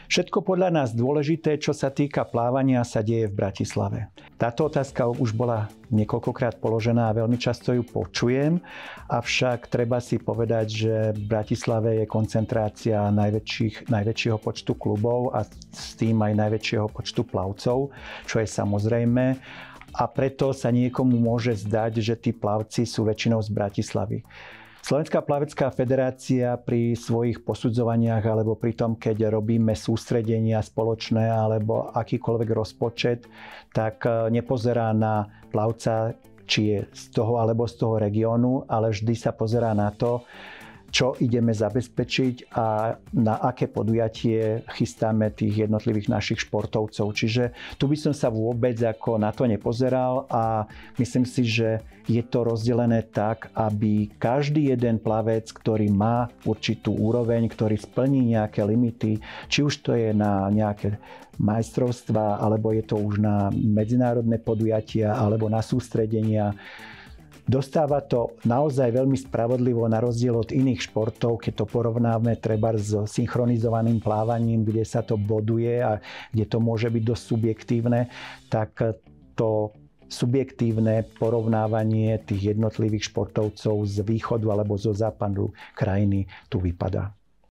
Všetko podľa nás dôležité, čo sa týka plávania, sa deje v Bratislave. Táto otázka už bola niekoľkokrát položená a veľmi často ju počujem, avšak treba si povedať, že v Bratislave je koncentrácia najväčšieho počtu klubov a s tým aj najväčšieho počtu plavcov, čo je samozrejme. A preto sa niekomu môže zdať, že tí plavci sú väčšinou z Bratislavy. Slovenská plavecká federácia pri svojich posudzovaniach alebo pri tom, keď robíme sústredenia spoločné alebo akýkoľvek rozpočet, tak nepozerá na plavca, či je z toho alebo z toho regiónu, ale vždy sa pozerá na to, čo ideme zabezpečiť a na aké podujatie chystáme tých jednotlivých našich športovcov. Čiže tu by som sa vôbec ako na to nepozeral a myslím si, že je to rozdelené tak, aby každý jeden plavec, ktorý má určitú úroveň, ktorý splní nejaké limity, či už to je na nejaké majstrovstvá, alebo je to už na medzinárodné podujatia, alebo na sústredenia, dostáva to naozaj veľmi spravodlivo na rozdiel od iných športov, keď to porovnáme treba s synchronizovaným plávaním, kde sa to boduje a kde to môže byť dosť subjektívne, tak to subjektívne porovnávanie tých jednotlivých športovcov z východu alebo zo západu krajiny tu vypadá.